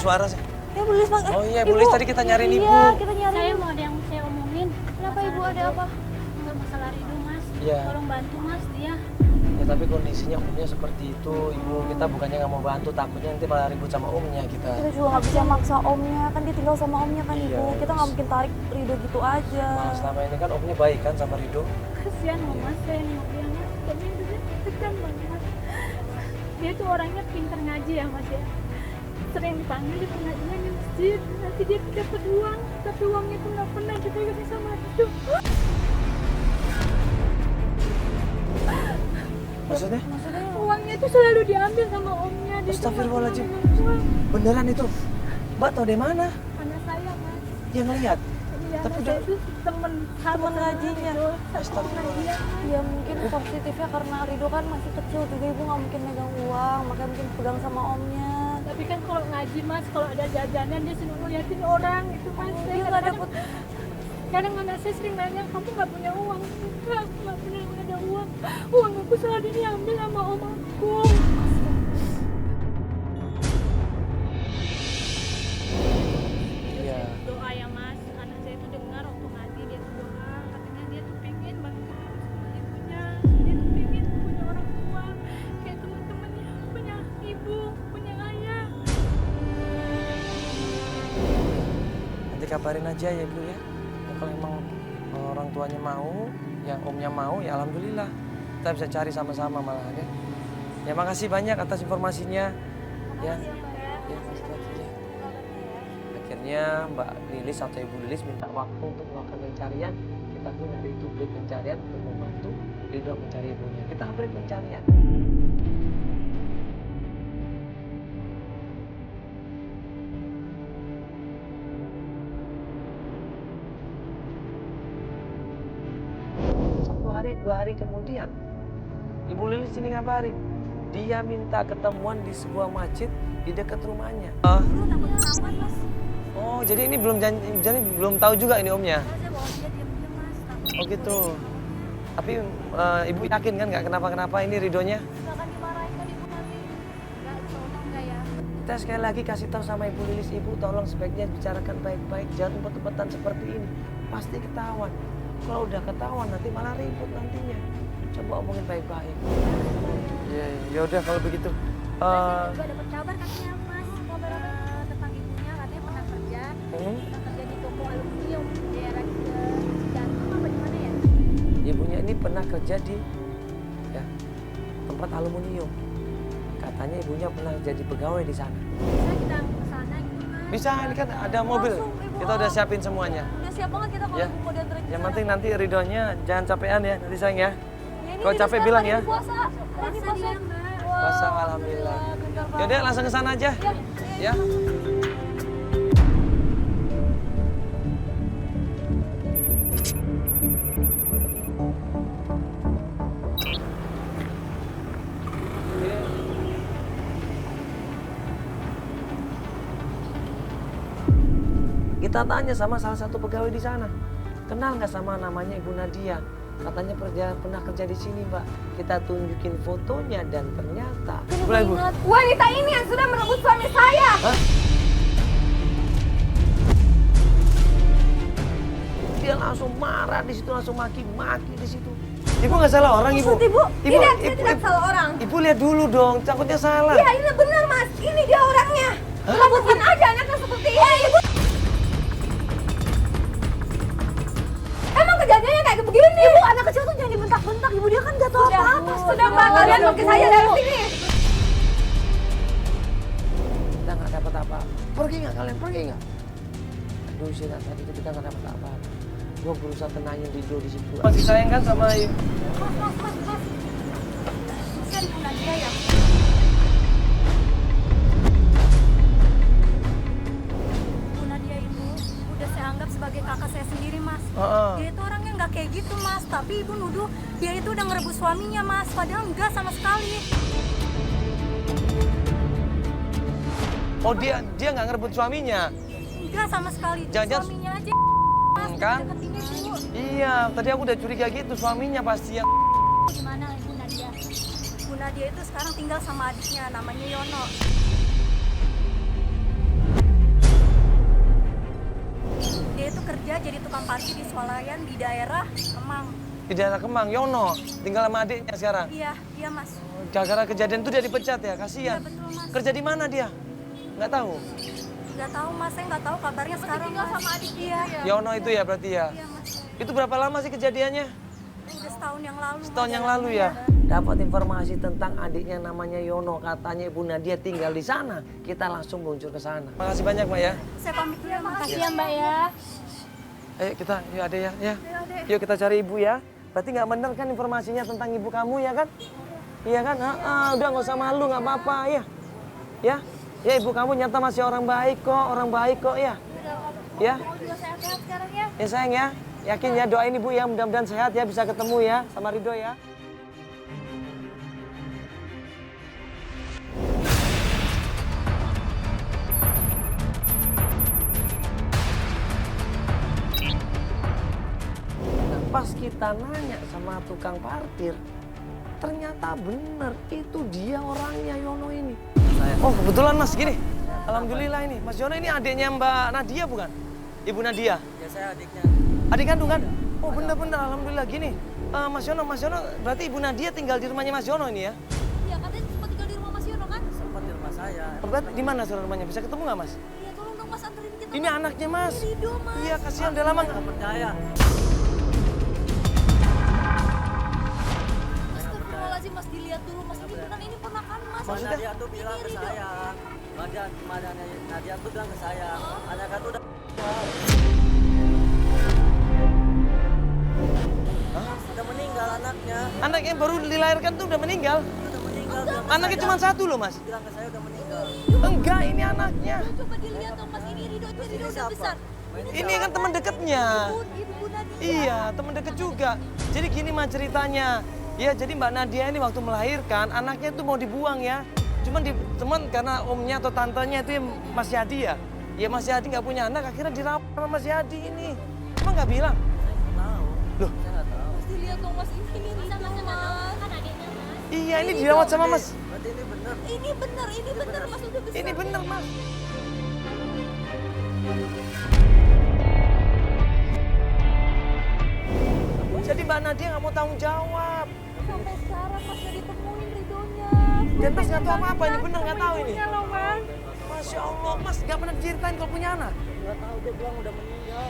suara sih? Ya Bu Lilis, Bang. Oh iya, Bu Lilis tadi kita nyariin Ibu. Iya, kita nyariin. Saya mau ada yang saya omongin. Kenapa Ibu, ada apa? Enggak masalah Ridho, Mas. Iya. Tolong bantu, Mas, dia. Ya tapi kondisinya omnya seperti itu, Ibu. Kita bukannya nggak mau bantu, takutnya nanti malah ribut sama omnya kita. Kita juga nggak bisa maksa omnya, kan dia tinggal sama omnya kan Iya, Ibu. Kita nggak mungkin tarik Ridho gitu aja. Malah selama ini kan omnya baik kan sama Ridho. Kasihan loh, Mas, saya nengok dia, Mas. Tapi dia tekan banget, Mas. Dia tuh orangnya pintar ngaji ya, Mas ya. Sering dipanggil di pengajian di masjid. Nanti dia dapat uang, tapi uangnya tuh nggak pernah dipegang sama Ridho. Maksudnya? Uangnya tuh selalu diambil sama omnya. Dia tuh nggak Astagfirullahaladzim. pernah megang uang. Beneran itu? Mbak tahu dari mana? Anak saya, Mas. Yang ngeliat? Iya, Tapi anak udah- saya itu temen ngajinya. Astagfirullah. Ya mungkin positifnya karena Ridho kan masih kecil juga, Ibu nggak mungkin megang uang, makanya mungkin pegang sama omnya. Tapi kan kalau ngaji, Mas, kalau ada jajanan dia seneng ngeliatin orang itu, Mas. Saya Dia nggak dapet. kadang anak saya sering nanya, kamu nggak punya uang? Enggak, aku nggak pernah ada uang. Uang aku selalu diambil sama om aku. Iya. Doa ya, Mas. Anak saya itu dengar waktu ngaji dia tuh doa, katanya dia tuh pengen bantu sama ibunya. Dia tuh pengen punya orang tua kayak teman-temannya, punya ibu, punya ayah. Nanti kabarin aja ya Ibu ya. Ya, kalau emang orang tuanya mau, yang omnya mau, ya alhamdulillah. Kita bisa cari sama-sama malah ya. Ya makasih banyak atas informasinya. Ya. Ya, makasih ya. Akhirnya Mbak Lilis atau Ibu Lilis minta waktu untuk melakukan pencarian. Kita pun dari itu break pencarian untuk membantu Ridho mencari ibunya. Kita break pencarian. Dua hari kemudian, Ibu Lilis ini ngabarin, dia minta ketemuan di sebuah masjid di dekat rumahnya. Dulu takut ketahuan, Mas. Oh, jadi ini jadi belum tahu juga ini omnya. Saya bawa dia diam-diam, Mas. Takut Oh gitu. Tapi Ibu yakin kan nggak kenapa-kenapa ini Ridhonya? nggak akan dimarahin kan ibu nanti. Nggak, tolong nggak ya. Kita sekali lagi kasih tahu sama Ibu Lilis, Ibu tolong sebaiknya bicarakan baik-baik, jangan umpet-umpetan seperti ini. Pasti ketahuan. Kalau udah ketahuan nanti malah ribut nantinya. Coba omongin baik-baik. Iya, ya udah kalau begitu. Saya juga dapat kabar katanya, Mas. Kabar tentang ibunya katanya pernah kerja di toko aluminium daerah Jantung apa di mana ya? Ibunya ini pernah kerja di ya, tempat aluminium. Katanya ibunya pernah jadi pegawai di sana. Bisa kita ke sana gitu, Mas. Bisa, ini kan ada mobil. Langsung, Ibu. Kita udah siapin semuanya. Udah siap banget kita kalau Ya. Ibu mau dianterin ke Yang sana. penting nanti Ridhonya jangan capean ya, nanti sayang ya. Ya, ini Kalau juga capek sekarang bilang hari ya. ini puasa. Hari ini Puasa puasa. dia, Mbak. Wah, Puasa, alhamdulillah. pintar banget. Yaudah langsung ke sana aja. Ya. Kita tanya sama salah satu pegawai di sana. Kenal nggak sama namanya Ibu Nadia? Katanya pernah kerja di sini, Mbak. Kita tunjukin fotonya dan ternyata. Boleh, Bu? Wanita ini yang sudah merebut suami saya. Hah? Dia langsung marah di situ, langsung maki-maki di situ. Ibu nggak salah orang, Ibu. Maksud Ibu? Tidak, saya tidak salah orang. Ibu lihat dulu dong, takutnya salah. Iya, ini benar, Mas. Ini dia orangnya. Lakukan aja anaknya seperti ini. Ibu. Emang kejadiannya kayak begini? Ibu, anak kecil tuh jangan dibentak-bentak. Ibu dia kan nggak tahu apa-apa. Sudah, Mbak. Kalian pakai saya dari sini. Kita nggak dapat apa. Pergi nggak kalian? Pergi nggak? Aduh, sih tadi itu kita nggak dapat apa. Gue berusaha tenangin Ridho di situ. Masih sayang kan sama Ibu? Mas. Kan Bu Nadia ya. Bu Nadia itu udah saya anggap sebagai kakak saya sendiri, Mas. Dia itu orangnya nggak kayak gitu, Mas. Tapi ibu nuduh dia itu udah ngerebut suaminya, Mas. Padahal enggak sama sekali. Oh, dia nggak ngerebut suaminya? Enggak sama sekali. Jangan-jangan- Suaminya aja. Mas, kan? deketinnya, Bu. Iya, tadi aku udah curiga gitu, suaminya pasti yang... Gimana Ibu Nadia? Bu Nadia itu sekarang tinggal sama adiknya, namanya Yono. Dia itu kerja jadi tukang parkir di swalayan di daerah Kemang. Di daerah Kemang, Yono. Tinggal sama adiknya sekarang. Iya, iya Mas. Gara-gara kejadian itu dia dipecat ya, kasihan. Iya betul Mas. Kerja di mana dia? Nggak tahu. Nggak tahu Mas, saya nggak tahu kabarnya sekarang tinggal sama adik dia. Yono itu ya berarti ya? Iya Mas. Itu berapa lama sih kejadiannya? Udah setahun yang lalu. Setahun yang lalu ya? Dapat informasi tentang adiknya namanya Yono, katanya Ibu Nadia tinggal di sana. Kita langsung meluncur ke sana. Makasih banyak Mbak ya. Saya pamit dulu ya Mas. Makasih ya Mbak ya. Ayo kita, yuk Ade ya. Yuk kita cari Ibu ya. Berarti nggak benar kan informasinya tentang ibu kamu ya kan? Iya kan? Udah nggak usah malu, nggak apa-apa ya. Ya, ya ibu kamu nyata masih orang baik kok ya. Ya. Mau juga sehat-sehat sekarang ya. Ya sayang ya, yakin ya doain ibu ya mudah-mudahan sehat ya bisa ketemu ya sama Ridho ya. Pas kita nanya sama tukang parkir, ternyata bener itu dia orangnya Yono ini. Oh kebetulan Mas gini, alhamdulillah ini Mas Yono ini adiknya Mbak Nadia bukan? Ibu Nadia? Ya saya adiknya. Adik kandung kan? Oh bener-bener alhamdulillah gini. Mas Yono berarti Ibu Nadia tinggal di rumahnya Mas Yono ini ya? Iya, katanya sempat tinggal di rumah Mas Yono kan? Sempat di rumah saya. Berarti di mana saudara rumahnya? Bisa ketemu nggak Mas? Iya, tolong dong Mas anterin kita. Ini anaknya Mas. Ridho Mas. Iya kasihan udah lama nggak. Nggak percaya. Astagfirullahaladzim Mas, dilihat dulu Mas, ini benar ini ponakan Mas. Mas Nadia tuh bilang ke Ridho. saya. Nadia tuh bilang ke saya. Anaknya tuh udah. Udah meninggal anaknya. Anaknya baru dilahirkan tuh udah meninggal. Udah meninggal. Bilang ke Anaknya saya. cuma satu loh Mas. Bilang ke saya udah meninggal. Enggak ini anaknya. Coba dilihat dong Mas, ini Ridho udah besar. Ini kan teman dekatnya. Ibu Nadia. Iya, teman dekat juga. Jadi gini mah ceritanya. Ya, jadi Mbak Nadia ini waktu melahirkan anaknya tuh mau dibuang ya. Cuman karena omnya atau tantenya itu ya Mas Yadi ya. Ya Mas Yadi nggak punya anak, akhirnya dirawat sama Mas Yadi ini. Emang nggak bilang? Saya nggak tahu. Loh? Saya nggak tahu. Mas dilihat dong Mas, ini Ridho Mas. Kan adiknya Mas. Iya, ini dirawat sama Mas. Berarti ini bener. Ini benar Mas, udah besar. Ini bener Mas. Jadi Mbak Nadia nggak mau tanggung jawab. Sampai sekarang Mas nggak ditemuin Ridhonya. Dan Mas nggak tahu apa-apa, ini bener nggak tahu ini. Ibunya loh Mas. Masya Allah, Mas nggak pernah diceritain kalau punya anak. Nggak tahu dia bilang udah meninggal.